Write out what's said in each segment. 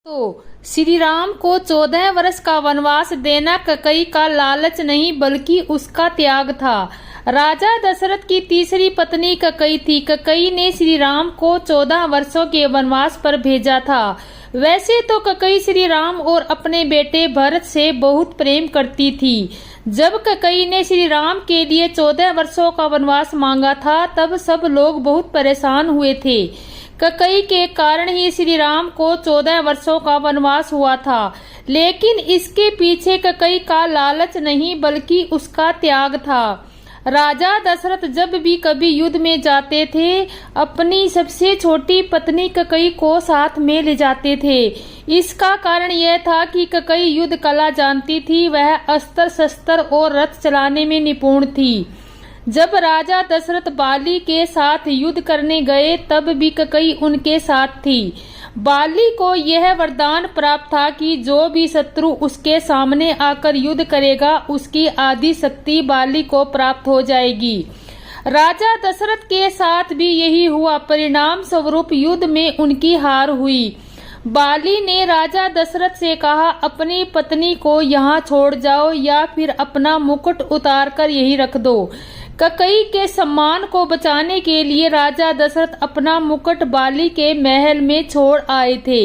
तो श्री राम को 14 वर्ष का वनवास देना कैकेयी का लालच नहीं बल्कि उसका त्याग था। राजा दशरथ की तीसरी पत्नी कैकेयी थी। कैकेयी ने श्री राम को 14 वर्षों के वनवास पर भेजा था। वैसे तो कैकेयी श्री राम और अपने बेटे भरत से बहुत प्रेम करती थी। जब कैकेयी ने श्री राम के लिए 14 वर्षों का वनवास मांगा था तब सब लोग बहुत परेशान हुए थे। कैकेयी के कारण ही श्री राम को 14 वर्षों का वनवास हुआ था, लेकिन इसके पीछे कैकेयी का लालच नहीं बल्कि उसका त्याग था। राजा दशरथ जब भी कभी युद्ध में जाते थे अपनी सबसे छोटी पत्नी कैकेयी को साथ में ले जाते थे। इसका कारण यह था कि कैकेयी युद्ध कला जानती थी, वह अस्त्र शस्त्र और रथ चलाने में निपुण थी। जब राजा दशरथ बाली के साथ युद्ध करने गए तब भी कैकेयी उनके साथ थी। बाली को यह वरदान प्राप्त था कि जो भी शत्रु उसके सामने आकर युद्ध करेगा उसकी आदि शक्ति बाली को प्राप्त हो जाएगी। राजा दशरथ के साथ भी यही हुआ। परिणाम स्वरूप युद्ध में उनकी हार हुई। बाली ने राजा दशरथ से कहा, अपनी पत्नी को यहाँ छोड़ जाओ या फिर अपना मुकुट उतारकर यहीं रख दो। कैकेयी के सम्मान को बचाने के लिए राजा दशरथ अपना मुकुट बाली के महल में छोड़ आए थे।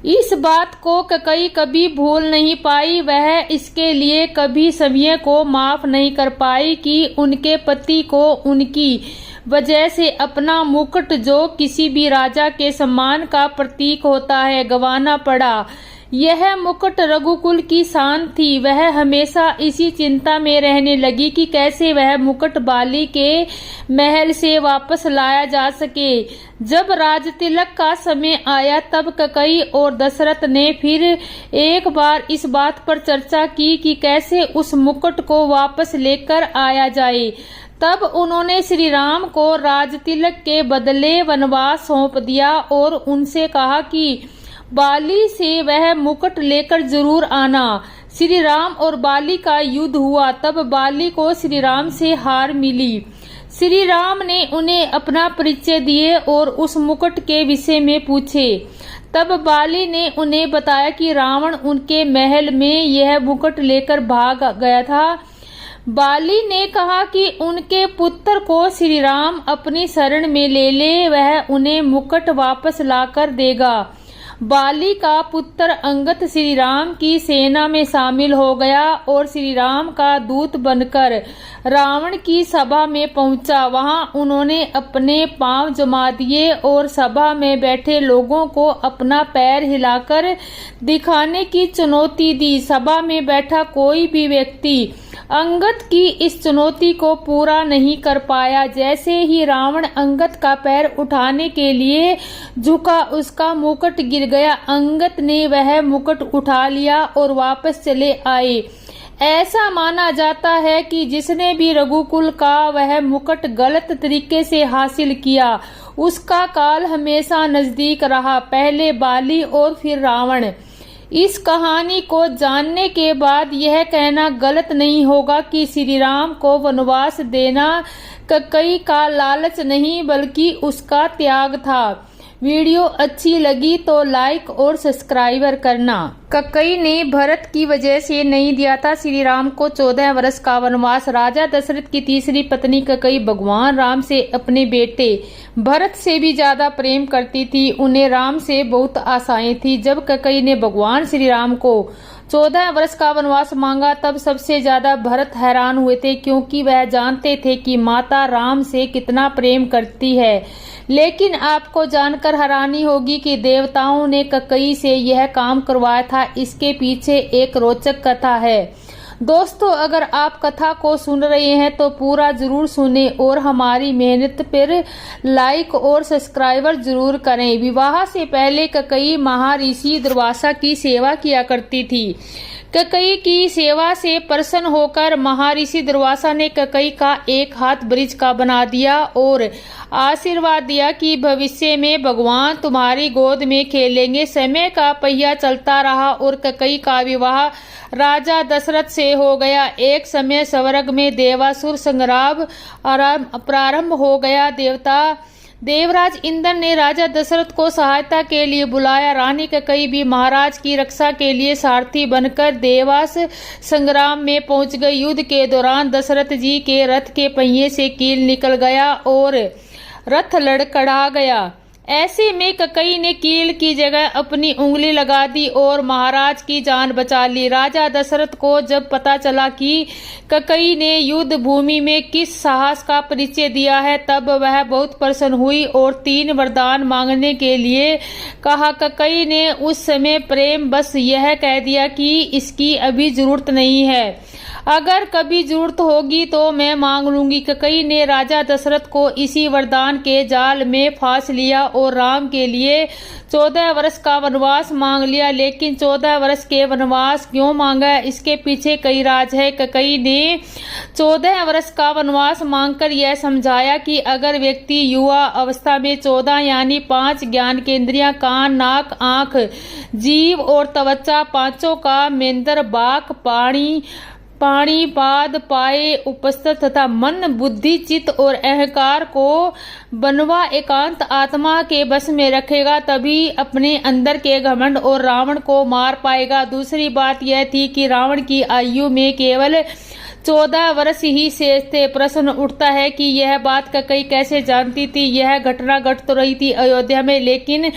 इस बात को कैकेयी कभी भूल नहीं पाई। वह इसके लिए कभी समय को माफ नहीं कर पाई कि उनके पति को उनकी वजह से अपना मुकुट, जो किसी भी राजा के सम्मान का प्रतीक होता है, गंवाना पड़ा। यह मुकुट रघुकुल की शान थी। वह हमेशा इसी चिंता में रहने लगी कि कैसे वह मुकुट बाली के महल से वापस लाया जा सके। जब राजतिलक का समय आया तब कैकेयी और दशरथ ने फिर एक बार इस बात पर चर्चा की कि कैसे उस मुकुट को वापस लेकर आया जाए। तब उन्होंने श्री राम को राजतिलक के बदले वनवास सौंप दिया और उनसे कहा कि बाली से वह मुकुट लेकर जरूर आना। श्री राम और बाली का युद्ध हुआ। तब बाली को श्री राम से हार मिली। श्री राम ने उन्हें अपना परिचय दिए और उस मुकुट के विषय में पूछे। तब बाली ने उन्हें बताया कि रावण उनके महल में यह मुकुट लेकर भाग गया था। बाली ने कहा कि उनके पुत्र को श्री राम अपनी शरण में ले ले, वह उन्हें मुकुट वापस लाकर देगा। बाली का पुत्र अंगद श्री राम की सेना में शामिल हो गया और श्री राम का दूत बनकर रावण की सभा में पहुंचा। वहां उन्होंने अपने पांव जमा दिए और सभा में बैठे लोगों को अपना पैर हिलाकर दिखाने की चुनौती दी। सभा में बैठा कोई भी व्यक्ति अंगद की इस चुनौती को पूरा नहीं कर पाया। जैसे ही रावण अंगद का पैर उठाने के लिए झुका, उसका मुकुट गिर गया। अंगद ने वह मुकुट उठा लिया और वापस चले आए। ऐसा माना जाता है कि जिसने भी रघुकुल का वह मुकुट गलत तरीके से हासिल किया उसका काल हमेशा नजदीक रहा, पहले बाली और फिर रावण। इस कहानी को जानने के बाद यह कहना गलत नहीं होगा कि श्री राम को वनवास देना कैकेयी का लालच नहीं बल्कि उसका त्याग था। वीडियो अच्छी लगी तो लाइक और सब्सक्राइबर करना। कैकेयी ने भरत की वजह से नहीं दिया था श्री राम को 14 वर्ष का वनवास। राजा दशरथ की तीसरी पत्नी कैकेयी भगवान राम से अपने बेटे भरत से भी ज्यादा प्रेम करती थी। उन्हें राम से बहुत आशाएं थी। जब कैकेयी ने भगवान श्री राम को 14 वर्ष का वनवास मांगा तब सबसे ज्यादा भरत हैरान हुए थे, क्योंकि वह जानते थे कि माता राम से कितना प्रेम करती है। लेकिन आपको जानकर हैरानी होगी कि देवताओं ने कैकेयी से यह काम करवाया था। इसके पीछे एक रोचक कथा है। दोस्तों, अगर आप कथा को सुन रहे हैं तो पूरा जरूर सुने और हमारी मेहनत पर लाइक और सब्सक्राइबर जरूर करें। विवाह से पहले कैकेयी महर्षि दुर्वासा की सेवा किया करती थी। कैकेयी की सेवा से प्रसन्न होकर महर्षि दुर्वासा ने कैकेयी का एक हाथ ब्रिज का बना दिया और आशीर्वाद दिया कि भविष्य में भगवान तुम्हारी गोद में खेलेंगे। समय का पहिया चलता रहा और कैकेयी का विवाह राजा दशरथ से हो गया। एक समय स्वर्ग में देवासुर संग्राम प्रारंभ हो गया। देवराज इंद्र ने राजा दशरथ को सहायता के लिए बुलाया। रानी कैकेयी भी महाराज की रक्षा के लिए सारथी बनकर देवास संग्राम में पहुंच गई। युद्ध के दौरान दशरथ जी के रथ के पहिए से कील निकल गया और रथ लड़खड़ा गया। ऐसे में कैकेयी ने कील की जगह अपनी उंगली लगा दी और महाराज की जान बचा ली। राजा दशरथ को जब पता चला कि कैकेयी ने युद्ध भूमि में किस साहस का परिचय दिया है, तब वह बहुत प्रसन्न हुई और 3 वरदान मांगने के लिए कहा। कैकेयी ने उस समय प्रेम बस यह कह दिया कि इसकी अभी जरूरत नहीं है, अगर कभी जरूरत होगी तो मैं मांग लूंगी। कैकेयी ने राजा दशरथ को इसी वरदान के जाल में फांस लिया और राम के लिए 14 वर्ष का वनवास मांग लिया। लेकिन 14 वर्ष के वनवास क्यों मांगा, इसके पीछे कई राज है। कैकेयी ने 14 वर्ष का वनवास मांगकर यह समझाया कि अगर व्यक्ति युवा अवस्था में 14 यानी 5 ज्ञान केंद्रियां कान, नाक, आंख, जीव और त्वचा पांचों का मेंदर, बाक, पाणी पाद पाए उपस्थित तथा मन, बुद्धि, चित्त और अहंकार को बनवा एकांत आत्मा के बस में रखेगा, तभी अपने अंदर के घमंड और रावण को मार पाएगा। दूसरी बात यह थी कि रावण की आयु में केवल 14 वर्ष ही शेष थे। प्रश्न उठता है कि यह बात कैकेयी कैसे जानती थी। यह घटना घट तो रही थी अयोध्या में, लेकिन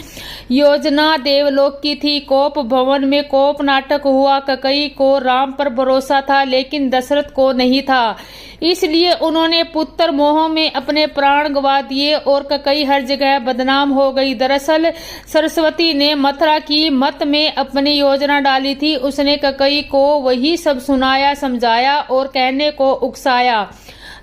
योजना देवलोक की थी। कोप भवन में कोप नाटक हुआ। कैकेयी को राम पर भरोसा था लेकिन दशरथ को नहीं था, इसलिए उन्होंने पुत्र मोह में अपने प्राण गंवा दिए और कैकेयी हर जगह बदनाम हो गई। दरअसल सरस्वती ने मथुरा की मत में अपनी योजना डाली थी। उसने कैकेयी को वही सब सुनाया, समझाया और कहने को उकसाया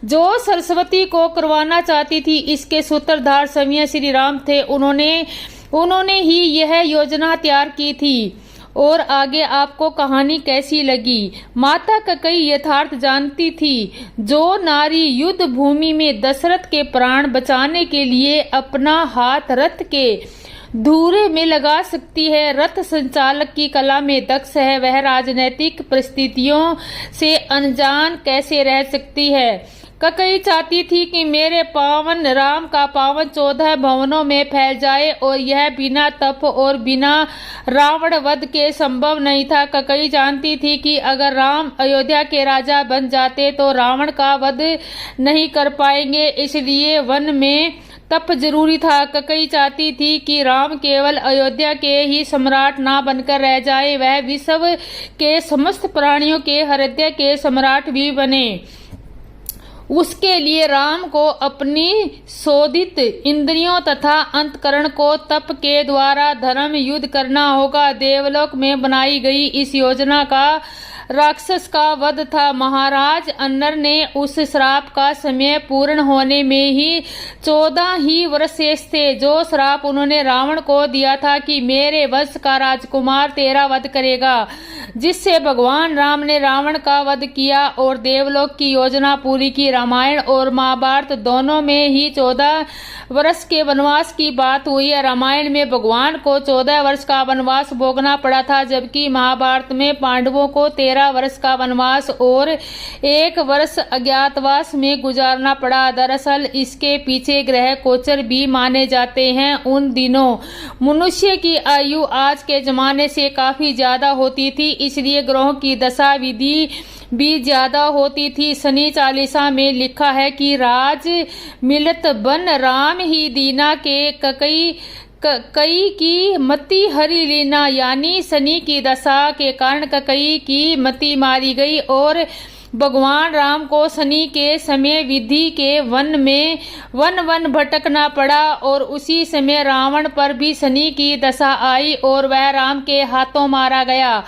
जो सरस्वती को करवाना चाहती थी। इसके सूत्रधार स्वयं श्री राम थे। उन्होंने ही यह योजना तैयार की थी। और आगे आपको कहानी कैसी लगी? माता कैकेयी यथार्थ जानती थी। जो नारी युद्ध भूमि में दशरथ के प्राण बचाने के लिए अपना हाथ रथ के धूरे में लगा सकती है, रथ संचालक की कला में दक्ष है, वह राजनीतिक परिस्थितियों से अनजान कैसे रह सकती है? कैकेयी चाहती थी कि मेरे पावन राम का पावन 14 भवनों में फैल जाए और यह बिना तप और बिना रावण वध के संभव नहीं था। कैकेयी जानती थी कि अगर राम अयोध्या के राजा बन जाते तो रावण का वध नहीं कर पाएंगे, इसलिए वन में तप जरूरी था। कैकेयी चाहती थी कि राम केवल अयोध्या के ही सम्राट ना बनकर रह जाए, वह विश्व के समस्त प्राणियों के हृदय के सम्राट भी बने। उसके लिए राम को अपनी शोधित इंद्रियों तथा अंतकरण को तप के द्वारा धर्म युद्ध करना होगा। देवलोक में बनाई गई इस योजना का राक्षस का वध था। महाराज अन्नर ने उस श्राप का समय पूर्ण होने में ही 14 ही वर्ष शेष थे, जो श्राप उन्होंने रावण को दिया था कि मेरे वंश का राजकुमार तेरा वध करेगा, जिससे भगवान राम ने रावण का वध किया और देवलोक की योजना पूरी की। रामायण और महाभारत दोनों में ही 14 वर्ष के वनवास की बात हुई है। रामायण में भगवान को 14 वर्ष का वनवास भोगना पड़ा था, जबकि महाभारत में पांडवों को 13 वर्ष का वनवास और 1 वर्ष अज्ञातवास में गुजारना पड़ा। दरअसल इसके पीछे ग्रह गोचर भी माने जाते हैं। उन दिनों मनुष्य की आयु आज के जमाने से काफी ज्यादा होती थी, इसलिए ग्रहों की दशा विधि भी ज्यादा होती थी। शनि चालीसा में लिखा है कि राज मिलत बन राम ही दीना के कैकेयी की मति हरि लीना, यानी शनि की दशा के कारण कैकेयी की मति मारी गई और भगवान राम को शनि के समय विधि के वन भटकना पड़ा और उसी समय रावण पर भी शनि की दशा आई और वह राम के हाथों मारा गया।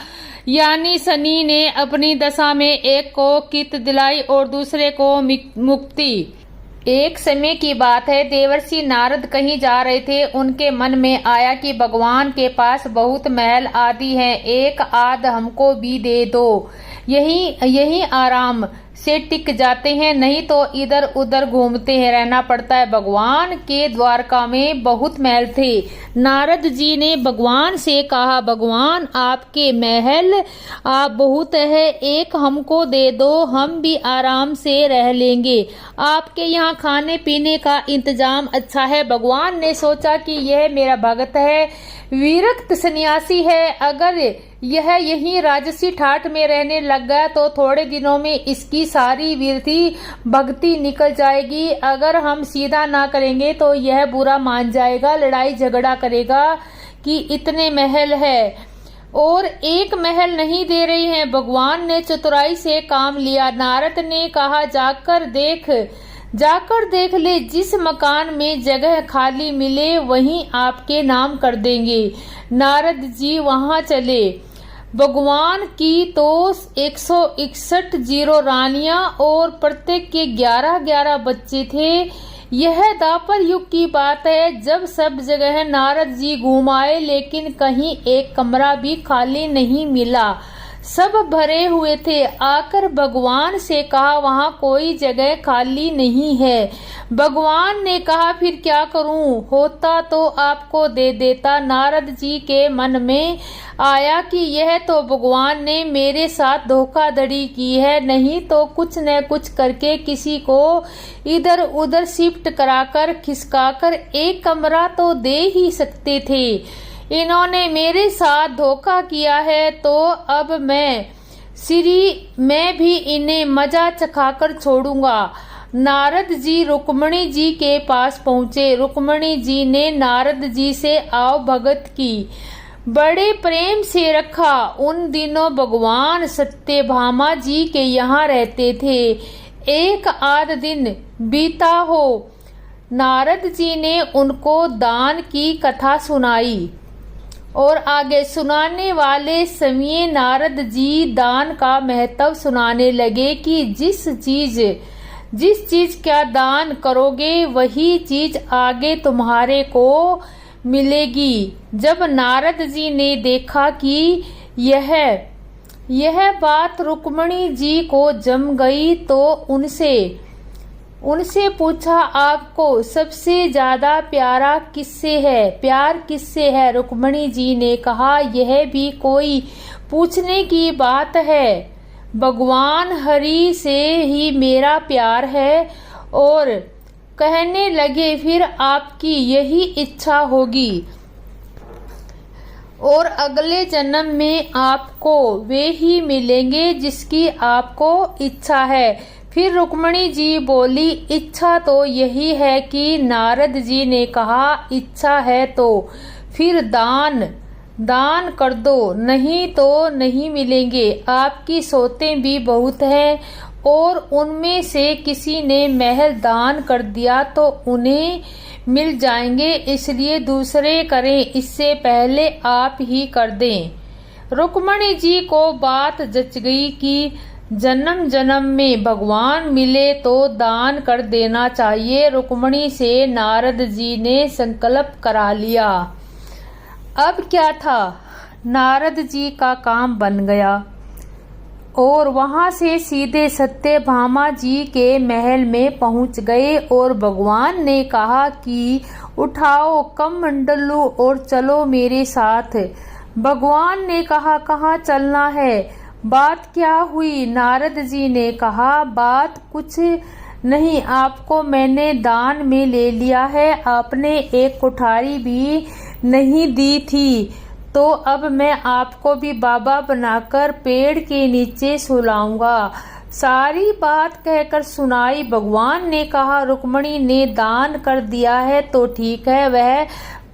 यानी शनि ने अपनी दशा में एक को कित दिलाई और दूसरे को मुक्ति। एक समय की बात है, देवर्षि नारद कहीं जा रहे थे। उनके मन में आया कि भगवान के पास बहुत महल आदि हैं, एक आध हमको भी दे दो, यही आराम से टिक जाते हैं, नहीं तो इधर उधर घूमते हैं रहना पड़ता है। भगवान के द्वारका में बहुत महल थे। नारद जी ने भगवान से कहा, भगवान आपके महल आप बहुत है, एक हमको दे दो, हम भी आराम से रह लेंगे। आपके यहाँ खाने पीने का इंतजाम अच्छा है। भगवान ने सोचा कि यह मेरा भगत है, विरक्त सन्यासी है, अगर यह यही राजसी ठाठ में रहने लग गया तो थोड़े दिनों में इसकी सारी विरती भक्ति निकल जाएगी। अगर हम सीधा ना करेंगे तो यह बुरा मान जाएगा, लड़ाई झगड़ा करेगा कि इतने महल है और एक महल नहीं दे रही हैं। भगवान ने चतुराई से काम लिया। नारद ने कहा, जाकर देख ले, जिस मकान में जगह खाली मिले वहीं आपके नाम कर देंगे। नारद जी वहां चले। भगवान की तो 161 रानियां और प्रत्येक के 11-11 बच्चे थे। यह द्वापर युग की बात है, जब सब जगह नारद जी घूम आए लेकिन कहीं एक कमरा भी खाली नहीं मिला, सब भरे हुए थे। आकर भगवान से कहा, वहां कोई जगह खाली नहीं है। भगवान ने कहा, फिर क्या करूं, होता तो आपको दे देता। नारद जी के मन में आया कि यह तो भगवान ने मेरे साथ धोखाधड़ी की है, नहीं तो कुछ न कुछ करके किसी को इधर उधर शिफ्ट कराकर खिसकाकर एक कमरा तो दे ही सकते थे। इन्होंने मेरे साथ धोखा किया है तो अब मैं भी इन्हें मजा चखाकर छोड़ूंगा। नारद जी रुक्मणी जी के पास पहुँचे। रुक्मणी जी ने नारद जी से आव भगत की, बड़े प्रेम से रखा। उन दिनों भगवान सत्यभामा जी के यहाँ रहते थे। एक आध दिन बीता हो, नारद जी ने उनको दान की कथा सुनाई और आगे सुनाने वाले समय नारद जी दान का महत्व सुनाने लगे कि जिस चीज का दान करोगे वही चीज आगे तुम्हारे को मिलेगी। जब नारद जी ने देखा कि यह बात रुक्मणी जी को जम गई तो उनसे पूछा, आपको सबसे ज्यादा प्यार किससे है? रुक्मणी जी ने कहा, यह भी कोई पूछने की बात है, भगवान हरि से ही मेरा प्यार है। और कहने लगे, फिर आपकी यही इच्छा होगी और अगले जन्म में आपको वे ही मिलेंगे जिसकी आपको इच्छा है। फिर रुक्मणी जी बोली, इच्छा तो यही है कि नारद जी ने कहा, इच्छा है तो फिर दान कर दो, नहीं तो नहीं मिलेंगे। आपकी सोतें भी बहुत हैं और उनमें से किसी ने महल दान कर दिया तो उन्हें मिल जाएंगे, इसलिए दूसरे करें, इससे पहले आप ही कर दें। रुक्मणी जी को बात जच गई कि जन्म जन्म में भगवान मिले तो दान कर देना चाहिए। रुक्मणी से नारद जी ने संकल्प करा लिया। अब क्या था, नारद जी का काम बन गया और वहां से सीधे सत्यभामा जी के महल में पहुंच गए और भगवान ने कहा कि उठाओ कमंडलू और चलो मेरे साथ। भगवान ने कहा, कहाँ चलना है, बात क्या हुई? नारद जी ने कहा, बात कुछ नहीं, आपको मैंने दान में ले लिया है, आपने एक कुठारी भी नहीं दी थी, तो अब मैं आपको भी बाबा बनाकर पेड़ के नीचे सुलाऊंगा। सारी बात कहकर सुनाई। भगवान ने कहा, रुक्मणी ने दान कर दिया है तो ठीक है, वह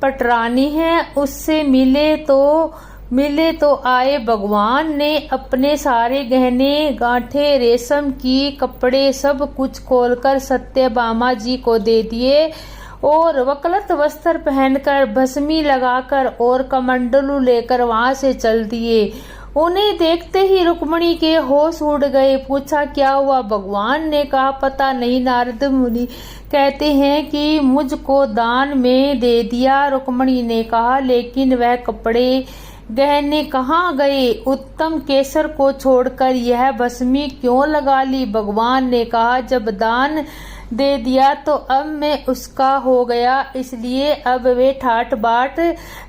पटरानी है, उससे मिले तो आए। भगवान ने अपने सारे गहने गांठे, रेशम की कपड़े सब कुछ खोलकर सत्यभामा जी को दे दिए और वकलत वस्त्र पहनकर, भस्मी लगाकर और कमंडलू लेकर वहां से चल दिए। उन्हें देखते ही रुक्मणी के होश उड़ गए। पूछा, क्या हुआ? भगवान ने कहा, पता नहीं, नारद मुनि कहते हैं कि मुझको दान में दे दिया। रुक्मणी ने कहा, लेकिन वह कपड़े गहने कहाँ गए? उत्तम केसर को छोड़कर यह भस्मी क्यों लगा ली? भगवान ने कहा, जब दान दे दिया तो अब मैं उसका हो गया, इसलिए अब वे ठाट बाट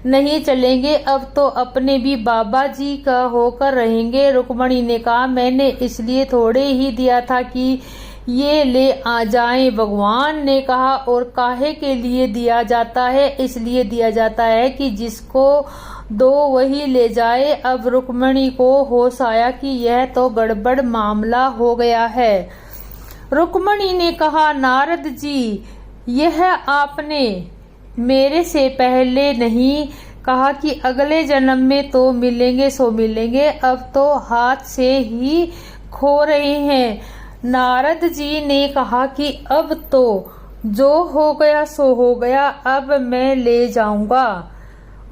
नहीं चलेंगे, अब तो अपने भी बाबा जी का होकर रहेंगे। रुक्मणी ने कहा, मैंने इसलिए थोड़े ही दिया था कि ये ले आ जाएं। भगवान ने कहा, और काहे के लिए दिया जाता है? इसलिए दिया जाता है कि जिसको दो वही ले जाए। अब रुक्मणी को होश आया कि यह तो गड़बड़ मामला हो गया है। रुक्मणी ने कहा, नारद जी, यह आपने मेरे से पहले नहीं कहा कि अगले जन्म में तो मिलेंगे सो मिलेंगे, अब तो हाथ से ही खो रहे हैं। नारद जी ने कहा कि अब तो जो हो गया सो हो गया, अब मैं ले जाऊंगा।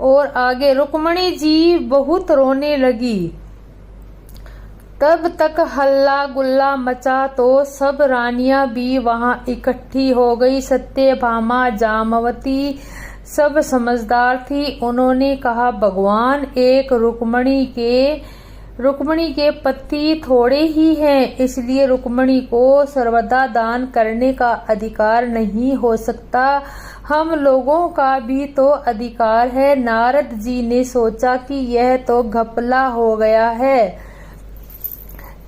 और आगे रुक्मणी जी बहुत रोने लगी। तब तक हल्ला गुल्ला मचा तो सब रानियां भी वहां इकट्ठी हो गई। सत्यभामा, जामवती सब समझदार थी। उन्होंने कहा, भगवान, एक रुक्मणी के पति थोड़े ही हैं, इसलिए रुक्मणी को सर्वदा दान करने का अधिकार नहीं हो सकता। हम लोगों का भी तो अधिकार है। नारद जी ने सोचा कि यह तो घपला हो गया है।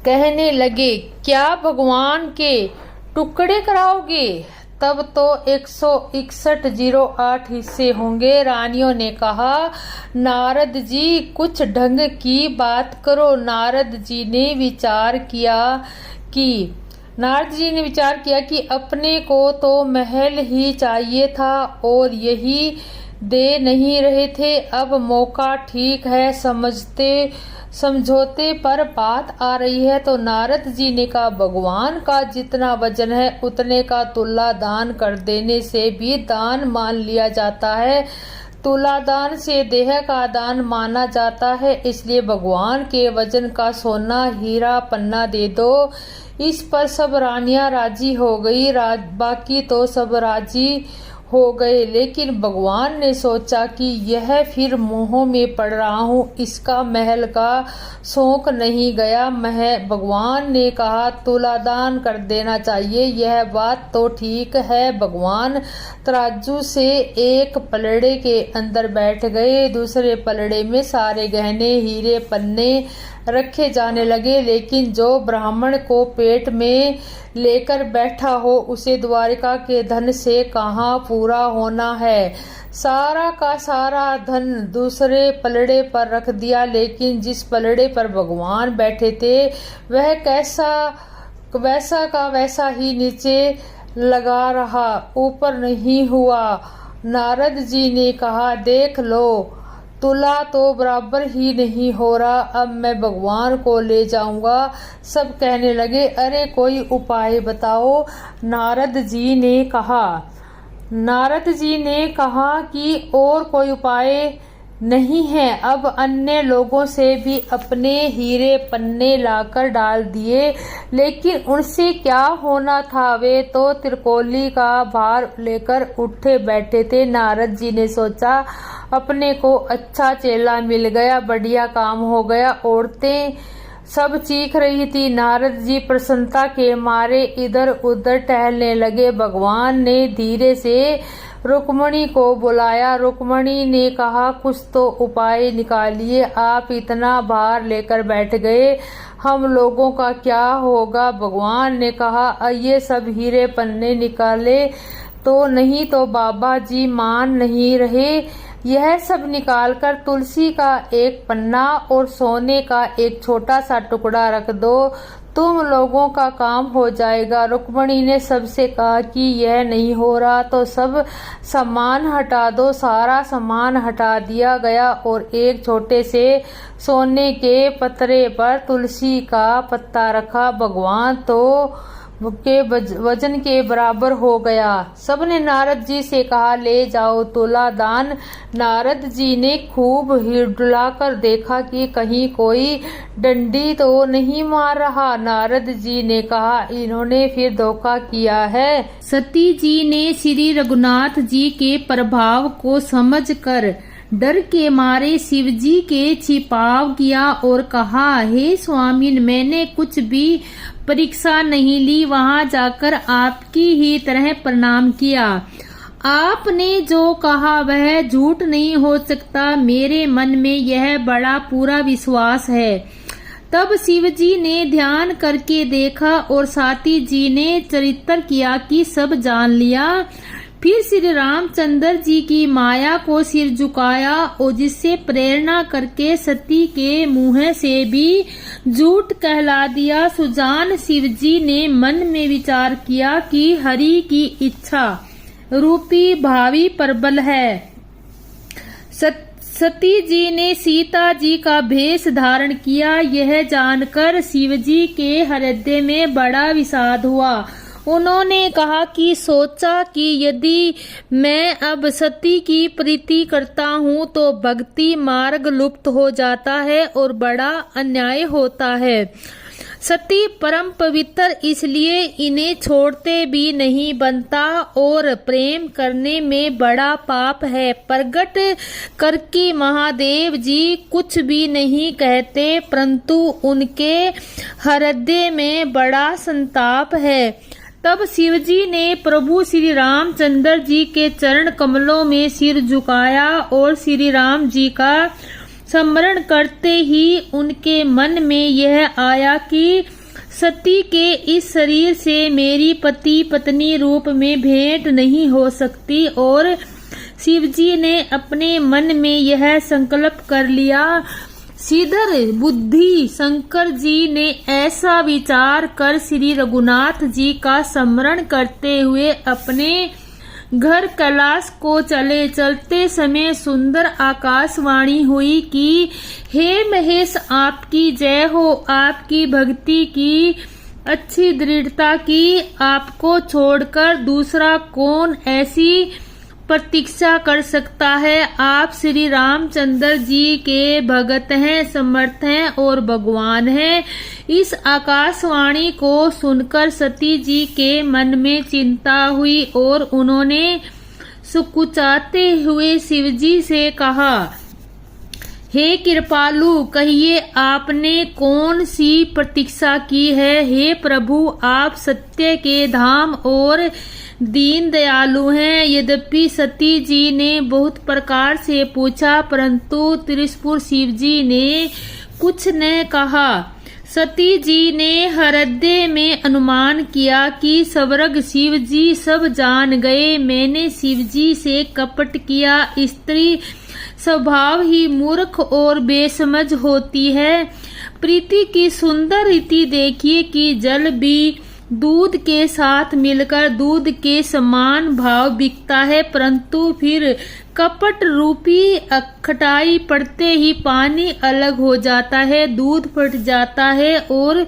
कहने लगे, क्या भगवान के टुकड़े कराओगे? तब तो 161 हिस्से होंगे। रानियों ने कहा, नारद जी, कुछ ढंग की बात करो। नारद जी ने विचार किया कि अपने को तो महल ही चाहिए था और यही दे नहीं रहे थे। अब मौका ठीक है, समझौते पर बात आ रही है। तो नारद जी ने कहा, भगवान का जितना वजन है उतने का तुला दान कर देने से भी दान मान लिया जाता है। तुला दान से देह का दान माना जाता है, इसलिए भगवान के वजन का सोना हीरा पन्ना दे दो। इस पर सब रानियां राजी हो गई। बाकी तो सब राजी हो गए, लेकिन भगवान ने सोचा कि यह फिर मोह में पड़ रहा हूँ, इसका महल का शौक नहीं गया। भगवान ने कहा, तुलादान कर देना चाहिए। यह बात तो ठीक है। भगवान तराजू से एक पलड़े के अंदर बैठ गए, दूसरे पलड़े में सारे गहने हीरे पन्ने रखे जाने लगे। लेकिन जो ब्राह्मण को पेट में लेकर बैठा हो उसे द्वारिका के धन से कहाँ पूरा होना है। सारा का सारा धन दूसरे पलड़े पर रख दिया, लेकिन जिस पलड़े पर भगवान बैठे थे वह वैसा का वैसा ही नीचे लगा रहा, ऊपर नहीं हुआ। नारद जी ने कहा, देख लो, तुला तो बराबर ही नहीं हो रहा, अब मैं भगवान को ले जाऊंगा। सब कहने लगे, अरे कोई उपाय बताओ। नारद जी ने कहा कि और कोई उपाय नहीं है। अब अन्य लोगों से भी अपने हीरे पन्ने लाकर डाल दिए, लेकिन उनसे क्या होना था, वे तो त्रिकोली का भार लेकर उठे बैठे थे। नारद जी ने सोचा, अपने को अच्छा चेला मिल गया, बढ़िया काम हो गया। औरतें सब चीख रही थी। नारद जी प्रसन्नता के मारे इधर उधर टहलने लगे। भगवान ने धीरे से रुक्मणी को बुलाया। रुक्मणी ने कहा, कुछ तो उपाय निकालिए, आप इतना भार लेकर बैठ गए, हम लोगों का क्या होगा। भगवान ने कहा, ये सब हीरे पन्ने निकाले तो नहीं तो बाबा जी मान नहीं रहे। यह सब निकालकर तुलसी का एक पन्ना और सोने का एक छोटा सा टुकड़ा रख दो, तुम लोगों का काम हो जाएगा। रुक्मणी ने सबसे कहा कि यह नहीं हो रहा तो सब सामान हटा दो। सारा सामान हटा दिया गया और एक छोटे से सोने के पतरे पर तुलसी का पत्ता रखा। भगवान तो के वजन के बराबर हो गया। सबने नारद जी से कहा, ले जाओ तुला दान। नारद जी ने खूब हिड़ुलाकर देखा कि कहीं कोई डंडी तो नहीं मार रहा। नारद जी ने कहा, इन्होंने फिर धोखा किया है। सती जी ने श्री रघुनाथ जी के प्रभाव को समझकर डर के मारे शिव जी के छिपाव किया और कहा, हे स्वामी, मैंने कुछ भी परीक्षा नहीं ली, वहां जाकर आपकी ही तरह प्रणाम किया। आपने जो कहा वह झूठ नहीं हो सकता, मेरे मन में यह बड़ा पूरा विश्वास है। तब शिव जी ने ध्यान करके देखा और साथी जी ने चरित्र किया कि सब जान लिया। फिर श्री रामचंद्र जी की माया को सिर झुकाया और जिससे प्रेरणा करके सती के मुंह से भी झूठ कहला दिया। सुजान शिव जी ने मन में विचार किया कि हरि की इच्छा रूपी भावी प्रबल है। सती जी ने सीता जी का भेष धारण किया। यह जानकर शिव जी के हृदय में बड़ा विषाद हुआ। उन्होंने कहा कि सोचा कि यदि मैं अब सती की प्रीति करता हूँ तो भक्ति मार्ग लुप्त हो जाता है और बड़ा अन्याय होता है। सती परम पवित्र, इसलिए इन्हें छोड़ते भी नहीं बनता और प्रेम करने में बड़ा पाप है। प्रगट करके महादेव जी कुछ भी नहीं कहते, परंतु उनके हृदय में बड़ा संताप है। तब शिव जी ने प्रभु श्री रामचंद्र जी के चरण कमलों में सिर झुकाया और श्री राम जी का स्मरण करते ही उनके मन में यह आया कि सती के इस शरीर से मेरी पति पत्नी रूप में भेंट नहीं हो सकती, और शिव जी ने अपने मन में यह संकल्प कर लिया। सीधर बुद्धि शंकर जी ने ऐसा विचार कर श्री रघुनाथ जी का स्मरण करते हुए अपने घर कैलाश को चले। चलते समय सुंदर आकाशवाणी हुई कि हे महेश, आपकी जय हो, आपकी भक्ति की अच्छी दृढ़ता की, आपको छोड़कर दूसरा कौन ऐसी प्रतीक्षा कर सकता है। आप श्री रामचंद्र जी के भगत हैं, समर्थ हैं और भगवान हैं। इस आकाशवाणी को सुनकर सती जी के मन में चिंता हुई और उन्होंने सुकुचाते हुए शिव जी से कहा, हे कृपालु, कहिए आपने कौन सी प्रतीक्षा की है। हे प्रभु, आप सत्य के धाम और दीन दयालु हैं। यद्यपि सती जी ने बहुत प्रकार से पूछा, परंतु त्रिशूल शिव जी ने कुछ न कहा। सती जी ने हृदय में अनुमान किया कि स्वर्ग शिव जी सब जान गए। मैंने शिव जी से कपट किया। स्त्री स्वभाव ही मूर्ख और बेसमझ होती है। प्रीति की सुंदर रीति देखिए कि जल भी दूध के साथ मिलकर दूध के समान भाव बिकता है, परंतु फिर कपट रूपी खटाई पड़ते ही पानी अलग हो जाता है, दूध फट जाता है और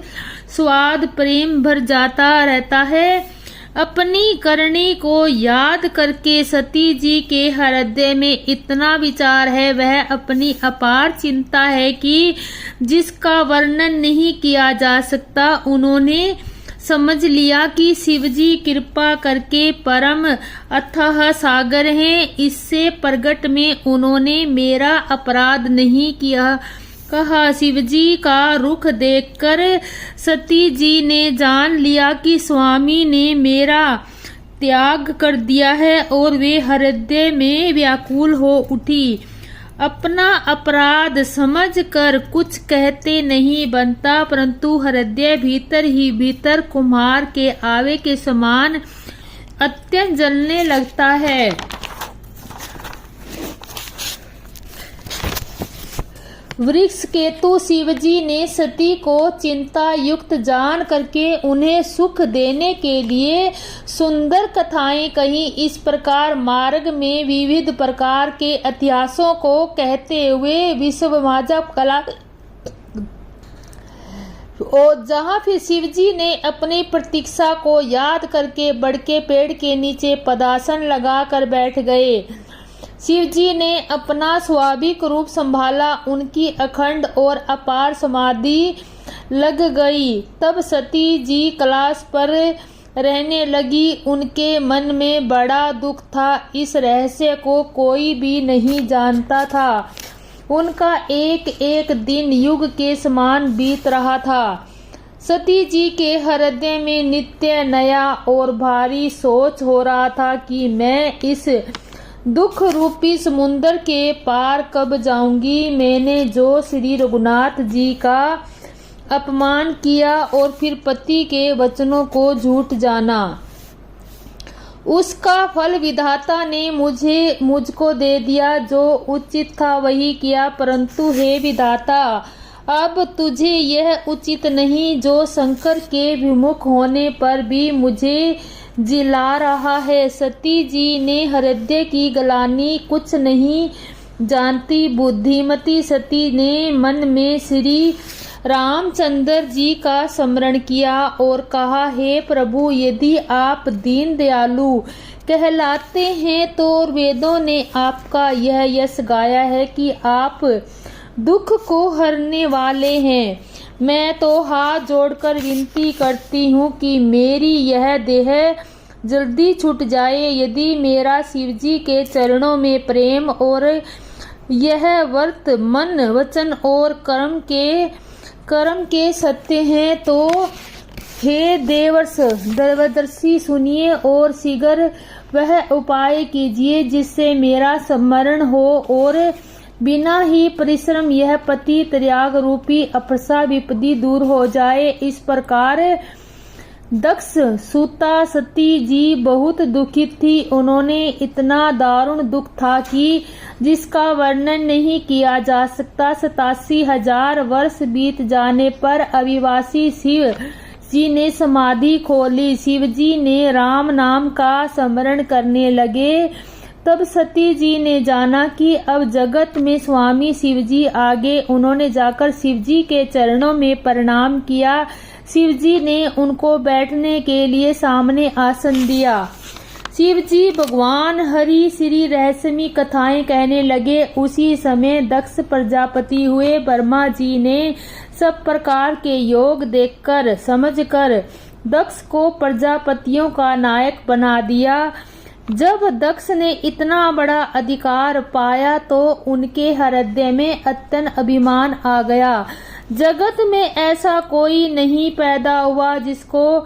स्वाद प्रेम भर जाता रहता है। अपनी करनी को याद करके सती जी के हृदय में इतना विचार है, वह अपनी अपार चिंता है कि जिसका वर्णन नहीं किया जा सकता। उन्होंने समझ लिया कि शिव जी कृपा करके परम अथाह सागर हैं। इससे प्रगट में उन्होंने मेरा अपराध नहीं किया कहा। शिव जी का रुख देखकर सती जी ने जान लिया कि स्वामी ने मेरा त्याग कर दिया है और वे हृदय में व्याकुल हो उठी। अपना अपराध समझकर कुछ कहते नहीं बनता, परंतु हृदय भीतर ही भीतर कुम्हार के आवे के समान अत्यंत जलने लगता है। वृक्ष केतु शिव जी ने सती को चिंता युक्त जान करके उन्हें सुख देने के लिए सुंदर कथाएं कही। इस प्रकार मार्ग में विविध प्रकार के इतिहासों को कहते हुए विश्वमाजा कला और जहाँ फिर शिव जी ने अपनी प्रतीक्षा को याद करके बड़ के पेड़ के नीचे पदासन लगा कर बैठ गए। शिव जी ने अपना स्वाभाविक रूप संभाला। उनकी अखंड और अपार समाधि लग गई। तब सती जी कैलाश पर रहने लगी। उनके मन में बड़ा दुख था। इस रहस्य को कोई भी नहीं जानता था। उनका एक एक दिन युग के समान बीत रहा था। सती जी के हृदय में नित्य नया और भारी सोच हो रहा था कि मैं इस दुख रूपी समुद्र के पार कब जाऊंगी। मैंने जो श्री रघुनाथ जी का अपमान किया और फिर पति के वचनों को झूठ जाना, उसका फल विधाता ने मुझको दे दिया। जो उचित था वही किया, परंतु हे विधाता, अब तुझे यह उचित नहीं जो शंकर के विमुख होने पर भी मुझे जिला रहा है। सती जी ने हृदय की गलानी कुछ नहीं जानती बुद्धिमती सती ने मन में श्री रामचंद्र जी का स्मरण किया और कहा, हे प्रभु, यदि आप दीन दयालु कहलाते हैं तो वेदों ने आपका यह यश गाया है कि आप दुख को हरने वाले हैं। मैं तो हाथ जोड़कर विनती करती हूँ कि मेरी यह देह जल्दी छूट जाए। यदि मेरा शिवजी के चरणों में प्रेम और यह व्रत मन वचन और कर्म के सत्य हैं तो हे देवर्षि सुनिए और शीघ्र वह उपाय कीजिए जिससे मेरा स्मरण हो और बिना ही परिश्रम यह पति त्याग रूपी अपसा विपत्ति दूर हो जाए। इस प्रकार दक्ष सुता सती जी बहुत दुखित थी। उन्होंने इतना दारुण दुख था कि जिसका वर्णन नहीं किया जा सकता। 87,000 वर्ष बीत जाने पर अविवासी शिव जी ने समाधि खोली। शिव जी ने राम नाम का स्मरण करने लगे। तब सती जी ने जाना कि अब जगत में स्वामी शिव जी आगे। उन्होंने जाकर शिव जी के चरणों में प्रणाम किया। शिव जी ने उनको बैठने के लिए सामने आसन दिया। शिव जी भगवान हरि श्री रहस्यमयी कथाएं कहने लगे। उसी समय दक्ष प्रजापति हुए। ब्रह्मा जी ने सब प्रकार के योग देखकर समझकर दक्ष को प्रजापतियों का नायक बना दिया। जब दक्ष ने इतना बड़ा अधिकार पाया तो उनके हृदय में अत्यंत अभिमान आ गया। जगत में ऐसा कोई नहीं पैदा हुआ जिसको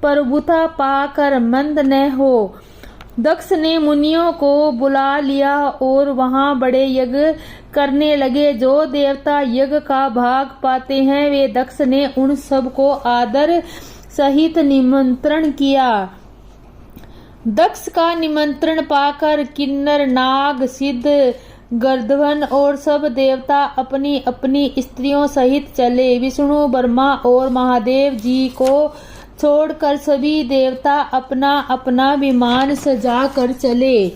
प्रभुता पाकर मंद न हो। दक्ष ने मुनियों को बुला लिया और वहां बड़े यज्ञ करने लगे। जो देवता यज्ञ का भाग पाते हैं वे दक्ष ने उन सब को आदर सहित निमंत्रण किया। दक्ष का निमंत्रण पाकर किन्नर नाग सिद्ध गर्दभन और सब देवता अपनी अपनी स्त्रियों सहित चले। विष्णु ब्रह्मा और महादेव जी को छोड़कर सभी देवता अपना अपना विमान सजा कर चले।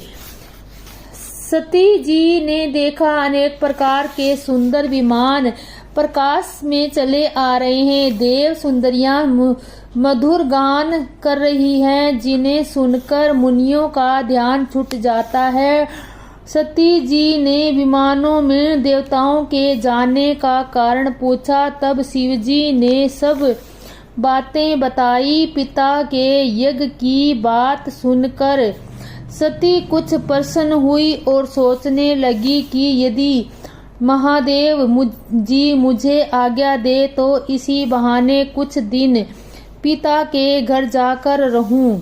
सती जी ने देखा अनेक प्रकार के सुंदर विमान प्रकाश में चले आ रहे हैं। देव सुंदरियां मधुर गान कर रही हैं जिन्हें सुनकर मुनियों का ध्यान छूट जाता है। सती जी ने विमानों में देवताओं के जाने का कारण पूछा। तब शिव जी ने सब बातें बताई। पिता के यज्ञ की बात सुनकर सती कुछ प्रसन्न हुई और सोचने लगी कि यदि महादेव जी मुझे आज्ञा दे तो इसी बहाने कुछ दिन पिता के घर जाकर रहूं,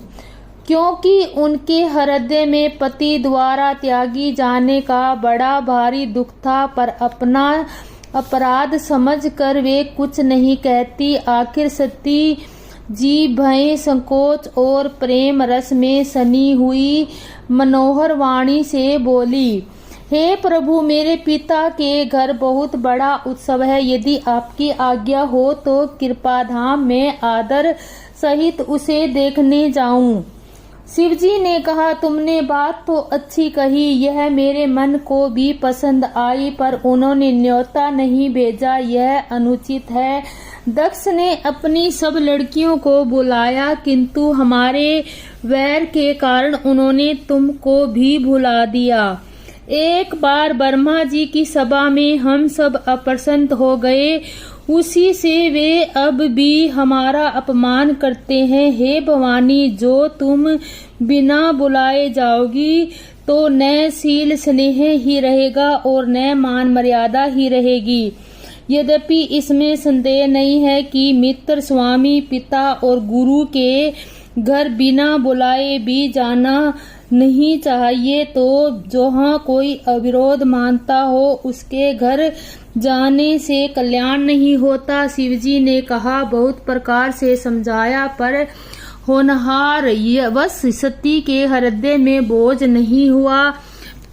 क्योंकि उनके हृदय में पति द्वारा त्यागी जाने का बड़ा भारी दुख था। पर अपना अपराध समझकर वे कुछ नहीं कहती। आखिर सती जी भय संकोच और प्रेम रस में सनी हुई मनोहर वाणी से बोली, हे प्रभु, मेरे पिता के घर बहुत बड़ा उत्सव है। यदि आपकी आज्ञा हो तो कृपा धाम में आदर सहित उसे देखने जाऊं। शिवजी ने कहा, तुमने बात तो अच्छी कही, यह मेरे मन को भी पसंद आई, पर उन्होंने न्योता नहीं भेजा, यह अनुचित है। दक्ष ने अपनी सब लड़कियों को बुलाया, किंतु हमारे वैर के कारण उन्होंने तुमको भी भुला दिया। एक बार ब्रह्मा जी की सभा में हम सब अप्रसन्न हो गए। उसी से वे अब भी हमारा अपमान करते हैं। हे भवानी, जो तुम बिना बुलाए जाओगी तो न शील स्नेह ही रहेगा और न मान मर्यादा ही रहेगी। यद्यपि इसमें संदेह नहीं है कि मित्र, स्वामी, पिता और गुरु के घर बिना बुलाए भी जाना नहीं चाहिए, तो जहाँ कोई अविरोध मानता हो उसके घर जाने से कल्याण नहीं होता। शिवजी ने कहा, बहुत प्रकार से समझाया पर होनहार वश सती के हृदय में बोझ नहीं हुआ।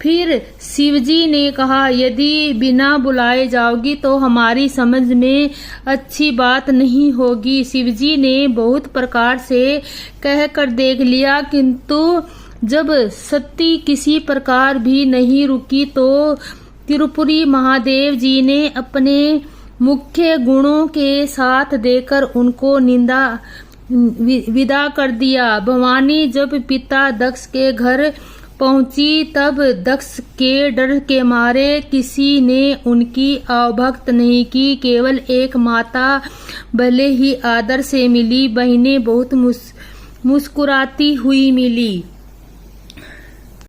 फिर शिवजी ने कहा, यदि बिना बुलाए जाओगी तो हमारी समझ में अच्छी बात नहीं होगी। शिवजी ने बहुत प्रकार से कहकर देख लिया, किंतु जब सती किसी प्रकार भी नहीं रुकी तो त्रिपुरी महादेव जी ने अपने मुख्य गुणों के साथ देकर उनको विदा कर दिया। भवानी जब पिता दक्ष के घर पहुंची तब दक्ष के डर के मारे किसी ने उनकी आवभक्त नहीं की। केवल एक माता भले ही आदर से मिली, बहनें बहुत मुस्कुराती हुई मिली।